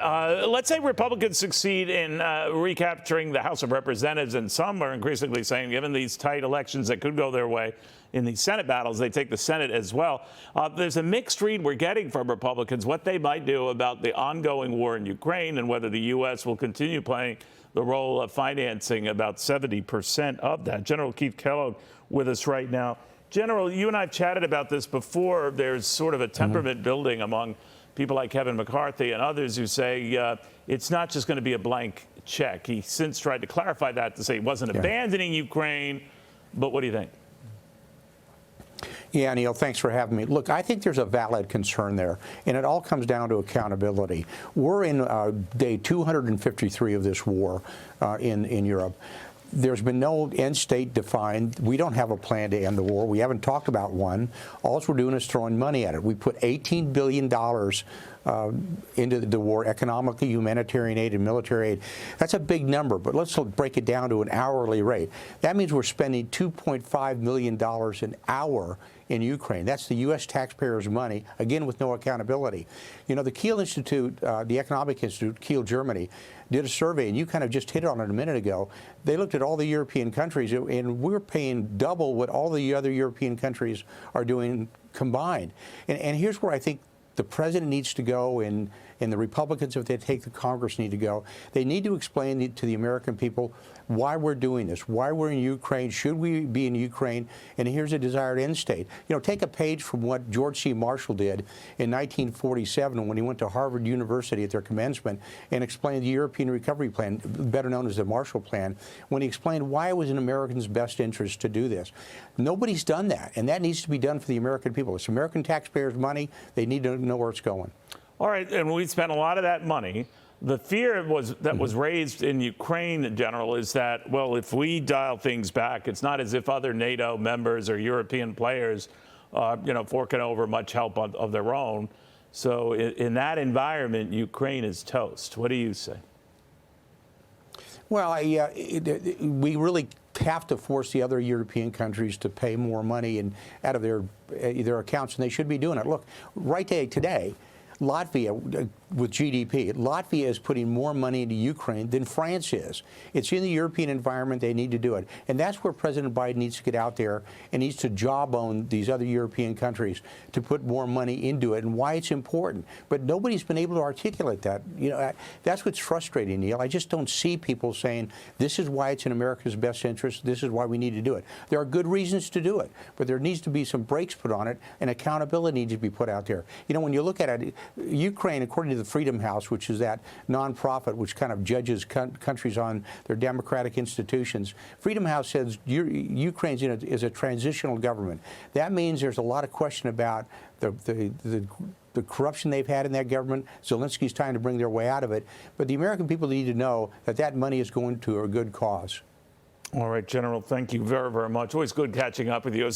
Let's say Republicans succeed in recapturing the House of Representatives, and some are increasingly saying, given these tight elections that could go their way in the Senate battles, they take the Senate as well. There's a mixed read we're getting from Republicans what they might do about the ongoing war in Ukraine and whether the U.S. will continue playing the role of financing about 70% of that. General Keith Kellogg with us right now. General, you and I have chatted about this before. There's sort of a temperament building among people like Kevin McCarthy and others who say it's not just going to be a blank check. He since tried to clarify that to say he wasn't abandoning Ukraine. But what do you think? Yeah, Neil, thanks for having me. Look, I think there's a valid concern there, and it all comes down to accountability. We're in day 253 of this war in Europe. There's been no end state defined. We don't have a plan to end the war. We haven't talked about one. All we're doing is throwing money at it. We put $18 billion into the war, economically, humanitarian aid, and military aid. That's a big number, but let's break it down to an hourly rate. That means we're spending $2.5 million an hour in Ukraine. That's the U.S. taxpayers' money, again, with no accountability. You know, the Kiel Institute, the Economic Institute, Kiel, Germany, did a survey, and you kind of just hit on it a minute ago. They looked at all the European countries, and we're paying double what all the other European countries are doing combined. And here's where I think the president needs to go, and the Republicans, if they take the Congress, need to go. They need to explain to the American people why we're doing this, why we're in Ukraine, should we be in Ukraine, and here's a desired end state. You know, take a page from what George C. Marshall did in 1947 when he went to Harvard University at their commencement and explained the European Recovery Plan, better known as the Marshall Plan, when he explained why it was in Americans' best interest to do this. Nobody's done that, and that needs to be done for the American people. It's American taxpayers' money. They need to know where it's going. All right, and we spent a lot of that money. The fear was raised in Ukraine, General, is that, well, if we dial things back, it's not as if other NATO members or European players, forking over much help of their own. So in that environment, Ukraine is toast. What do you say? Well, we really have to force the other European countries to pay more money out of their accounts, and they should be doing it. Look, right today, Latvia, with GDP, Latvia is putting more money into Ukraine than France is. It's in the European environment. They need to do it. And that's where President Biden needs to get out there and needs to jawbone these other European countries to put more money into it and why it's important. But nobody's been able to articulate that. You know, that's what's frustrating, Neil. I just don't see people saying, this is why it's in America's best interest. This is why we need to do it. There are good reasons to do it, but there needs to be some brakes put on it, and accountability needs to be put out there. You know, when you look at it, Ukraine, according to the Freedom House, which is that nonprofit which kind of judges countries on their democratic institutions, Freedom House says Ukraine is a transitional government. That means there's a lot of question about the corruption they've had in that government. Zelensky's trying to bring their way out of it. But the American people need to know that that money is going to a good cause. All right, General, thank you very, very much. Always good catching up with you.